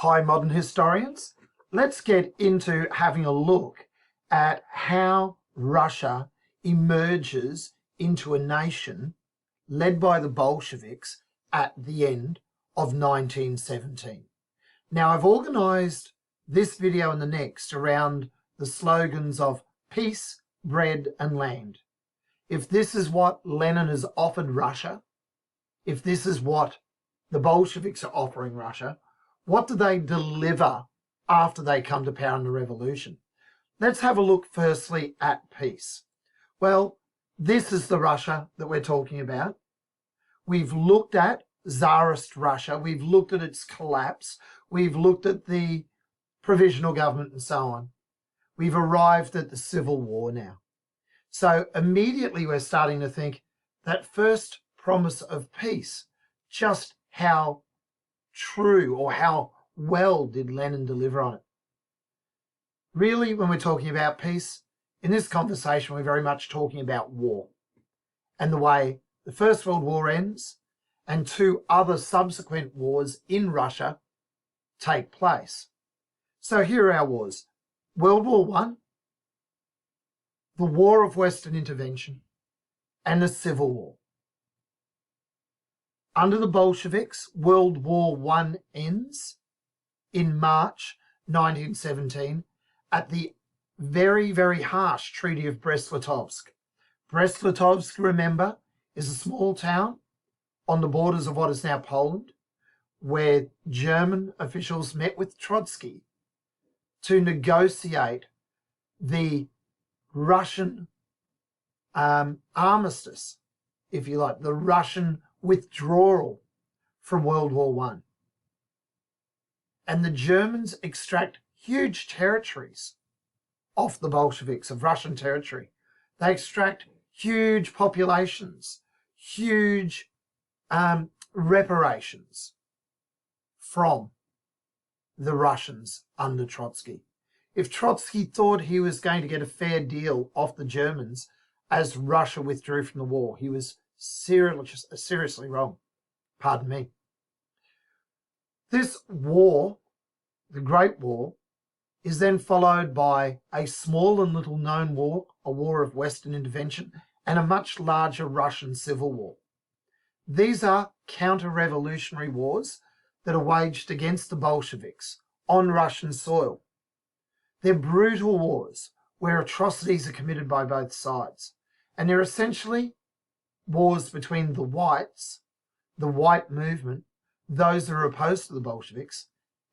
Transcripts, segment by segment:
Hi, modern historians. Let's get into having a look at how Russia emerges into a nation led by the Bolsheviks at the end of 1917. Now, I've organised this video and the next around the slogans of peace, bread and land. If this is what Lenin has offered Russia, if this is what the Bolsheviks are offering Russia, what do they deliver after they come to power in the revolution? Let's have a look firstly at peace. Well, this is the Russia that we're talking about. We've looked at Tsarist Russia. We've looked at its collapse. We've looked at the provisional government and so on. We've arrived at the Civil War now. So immediately we're starting to think that first promise of peace, just how true or how well did Lenin deliver on it? Really, when we're talking about peace, in this conversation, we're very much talking about war and the way the First World War ends and two other subsequent wars in Russia take place. So here are our wars. World War I, the War of Western Intervention, and the Civil War. Under the Bolsheviks, World War I ends in March 1917 at the very, very harsh Treaty of Brest-Litovsk. Brest-Litovsk, remember, is a small town on the borders of what is now Poland, where German officials met with Trotsky to negotiate the Russian armistice, if you like, the Russian withdrawal from World War I. And the Germans extract huge territories off the Bolsheviks of Russian territory. They extract huge populations, huge reparations from the Russians under Trotsky. If Trotsky thought he was going to get a fair deal off the Germans as Russia withdrew from the war, he was seriously wrong. Pardon me. This war, the Great War, is then followed by a small and little known war, a war of Western intervention, and a much larger Russian civil war. These are counter-revolutionary wars that are waged against the Bolsheviks on Russian soil. They're brutal wars where atrocities are committed by both sides. And they're essentially wars between the whites, the white movement, those that are opposed to the Bolsheviks,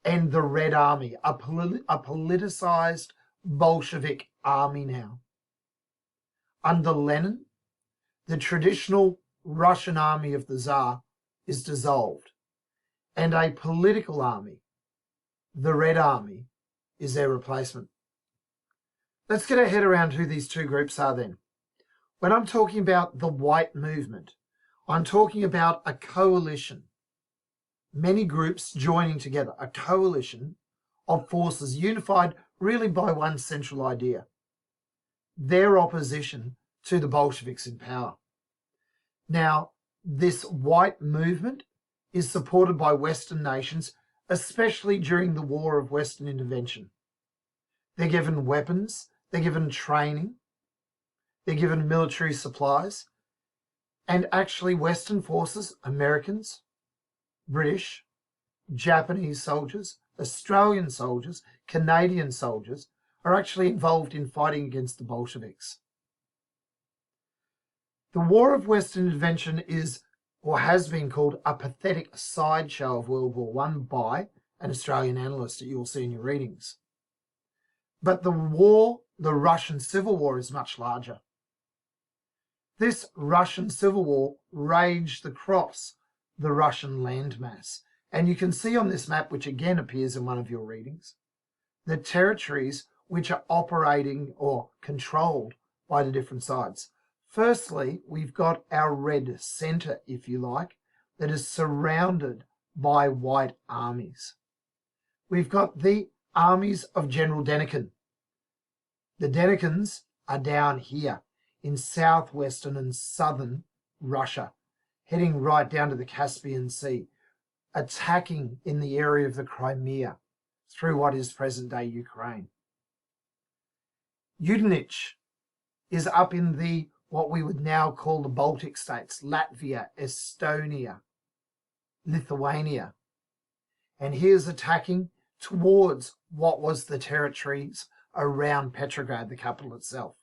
and the Red Army, a politicized Bolshevik army now. Under Lenin, the traditional Russian army of the Tsar is dissolved, and a political army, the Red Army, is their replacement. Let's get our head around who these two groups are then. When I'm talking about the white movement, I'm talking about a coalition, many groups joining together, a coalition of forces unified really by one central idea: their opposition to the Bolsheviks in power. Now, this white movement is supported by Western nations, especially during the War of Western Intervention. They're given weapons, they're given training, they're given military supplies, and actually Western forces, Americans, British, Japanese soldiers, Australian soldiers, Canadian soldiers are actually involved in fighting against the Bolsheviks. The War of Western Intervention is, or has been called, a pathetic sideshow of World War I by an Australian analyst that you'll see in your readings. But the war, the Russian Civil War, is much larger. This Russian Civil War raged across the Russian landmass. And you can see on this map, which again appears in one of your readings, the territories which are operating or controlled by the different sides. Firstly, we've got our red centre, if you like, that is surrounded by white armies. We've got the armies of General Denikin. The Denikins are down here in southwestern and southern Russia, heading right down to the Caspian Sea. attacking in the area of the Crimea through what is present-day Ukraine. Yudenich is up in the what we would now call the Baltic states, Latvia, Estonia, Lithuania. And he is attacking towards what was the territories around Petrograd, the capital itself.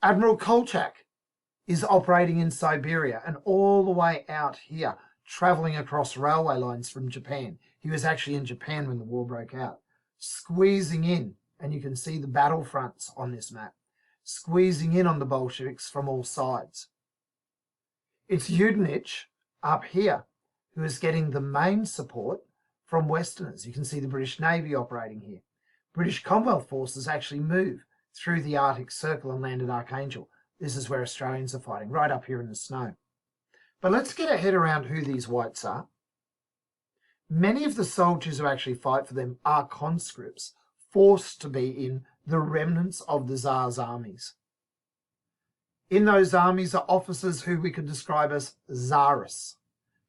Admiral Kolchak is operating in Siberia and all the way out here, travelling across railway lines from Japan. He was actually in Japan when the war broke out, squeezing in, and you can see the battlefronts on this map, squeezing in on the Bolsheviks from all sides. It's Yudenich up here who is getting the main support from Westerners. You can see the British Navy operating here. British Commonwealth forces actually move through the Arctic Circle and land at Archangel. This is where Australians are fighting, right up here in the snow. But let's get our head around who these whites are. Many of the soldiers who actually fight for them are conscripts, forced to be in the remnants of the Tsar's armies. In those armies are officers who we could describe as Tsarists,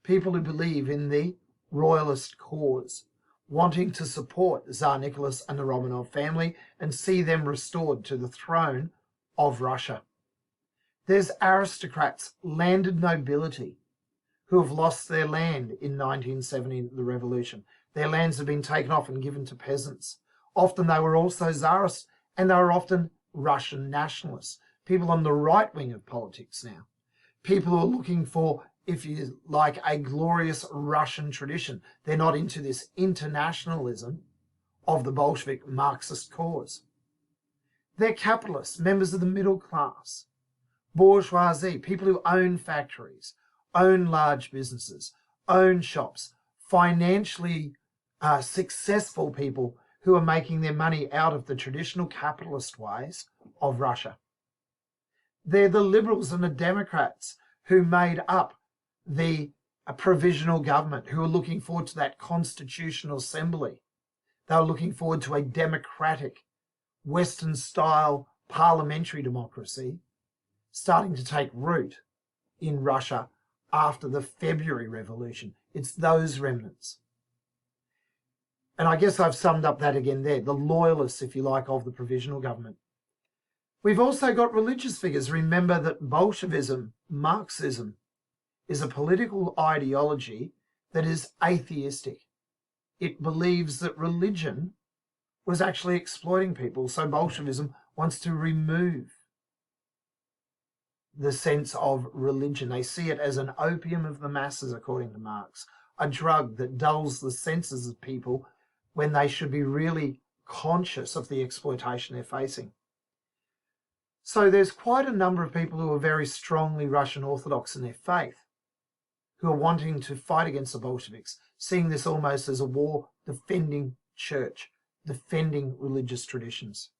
people who believe in the royalist cause, wanting to support Tsar Nicholas and the Romanov family and see them restored to the throne of Russia. There's aristocrats, landed nobility, who have lost their land in 1970, the revolution. Their lands have been taken off and given to peasants. Often they were also Tsarists, and they were often Russian nationalists, people on the right wing of politics now, people who are looking for, if you like, a glorious Russian tradition. They're not into this internationalism of the Bolshevik Marxist cause. They're capitalists, members of the middle class, bourgeoisie, people who own factories, own large businesses, own shops, financially successful people who are making their money out of the traditional capitalist ways of Russia. They're the liberals and the Democrats who made up the provisional government, who are looking forward to that constitutional assembly. They were looking forward to a democratic, Western-style parliamentary democracy starting to take root in Russia after the February Revolution. It's those remnants. And I guess I've summed up that again there, the loyalists, if you like, of the provisional government. We've also got religious figures. Remember that Bolshevism, Marxism, is a political ideology that is atheistic. It believes that religion was actually exploiting people. So Bolshevism wants to remove the sense of religion. They see it as an opium of the masses, according to Marx, a drug that dulls the senses of people when they should be really conscious of the exploitation they're facing. So there's quite a number of people who are very strongly Russian Orthodox in their faith, who are wanting to fight against the Bolsheviks, seeing this almost as a war defending church, defending religious traditions.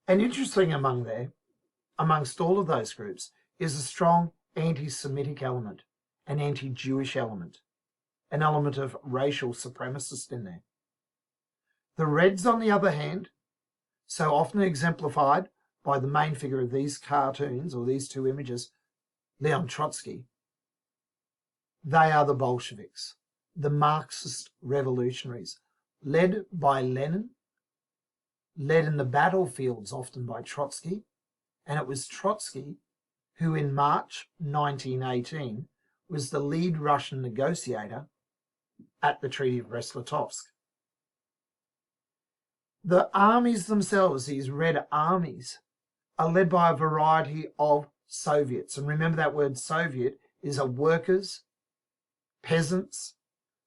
And interesting amongst all of those groups is a strong anti-Semitic element, an anti-Jewish element, an element of racial supremacist in there. The Reds, on the other hand, so often exemplified by the main figure of these cartoons or these two images, Leon Trotsky, they are the Bolsheviks, the Marxist revolutionaries, led by Lenin, led in the battlefields often by Trotsky, and it was Trotsky who in March 1918 was the lead Russian negotiator at the Treaty of Brest-Litovsk. The armies themselves, these Red Armies, are led by a variety of Soviets. And remember, that word Soviet is a workers, peasants,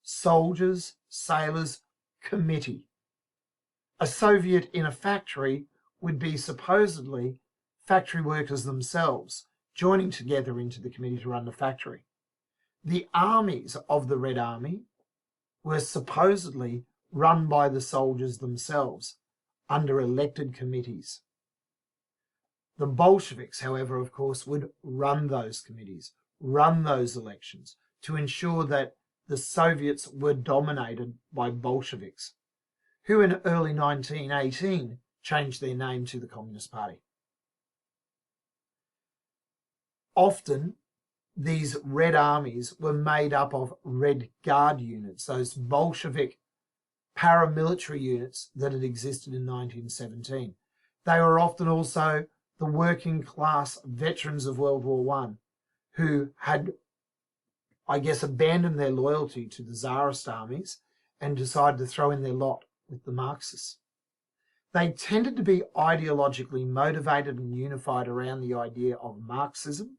soldiers, sailors committee. A Soviet in a factory would be supposedly factory workers themselves joining together into the committee to run the factory. The armies of the Red Army were supposedly run by the soldiers themselves under elected committees. The Bolsheviks, however, of course, would run those committees, run those elections to ensure that the Soviets were dominated by Bolsheviks, who in early 1918 changed their name to the Communist Party. Often, these Red Armies were made up of Red Guard units, those Bolshevik paramilitary units that had existed in 1917. They were often also the working class veterans of World War I who had, I guess, abandoned their loyalty to the Tsarist armies and decided to throw in their lot with the Marxists. They tended to be ideologically motivated and unified around the idea of Marxism,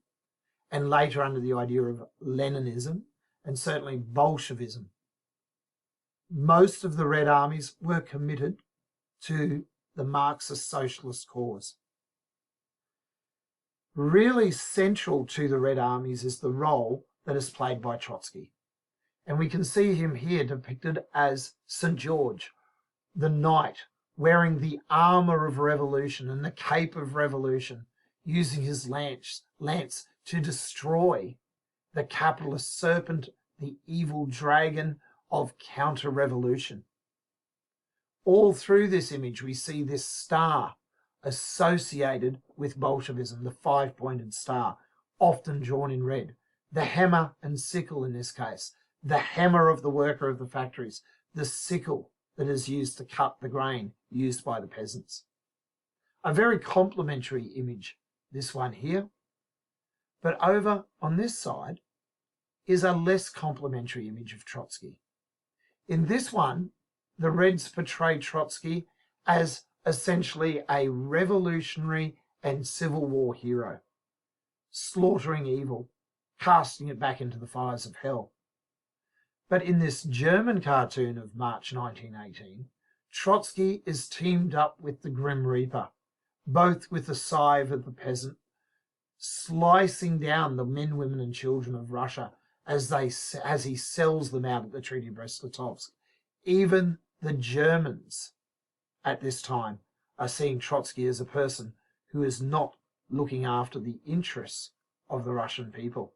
and later under the idea of Leninism, and certainly Bolshevism. Most of the Red Armies were committed to the Marxist socialist cause. Really central to the Red Armies is the role that is played by Trotsky. And we can see him here depicted as St. George, the knight, wearing the armor of revolution and the cape of revolution, using his lance to destroy the capitalist serpent, the evil dragon of counter-revolution. All through this image, we see this star associated with Bolshevism, the five-pointed star, often drawn in red. The hammer and sickle in this case, the hammer of the worker of the factories, the sickle that is used to cut the grain used by the peasants. A very complementary image, this one here. But over on this side is a less complementary image of Trotsky. In this one, the Reds portray Trotsky as essentially a revolutionary and Civil War hero, slaughtering evil, casting it back into the fires of hell. But in this German cartoon of March 1918, Trotsky is teamed up with the Grim Reaper, both with the scythe of the peasant, slicing down the men, women, and children of Russia as he sells them out at the Treaty of Brest-Litovsk. Even the Germans at this time are seeing Trotsky as a person who is not looking after the interests of the Russian people.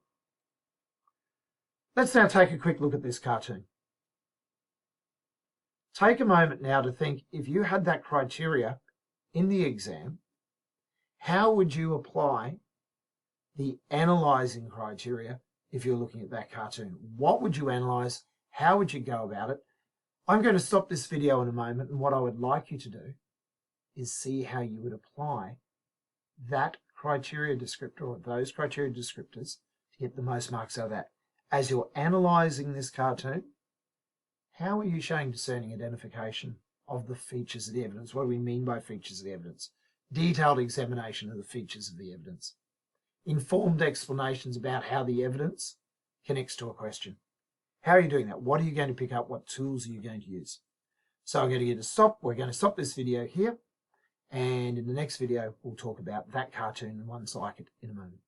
Let's now take a quick look at this cartoon. Take a moment now to think, if you had that criteria in the exam, how would you apply the analysing criteria if you're looking at that cartoon? What would you analyse? How would you go about it? I'm going to stop this video in a moment, and what I would like you to do is see how you would apply that criteria descriptor or those criteria descriptors to get the most marks out of that. As you're analysing this cartoon, how are you showing discerning identification of the features of the evidence? What do we mean by features of the evidence? Detailed examination of the features of the evidence. Informed explanations about how the evidence connects to a question. How are you doing that? What are you going to pick up? What tools are you going to use? So I'm going to get a stop. We're going to stop this video here. And in the next video, we'll talk about that cartoon and ones like it in a moment.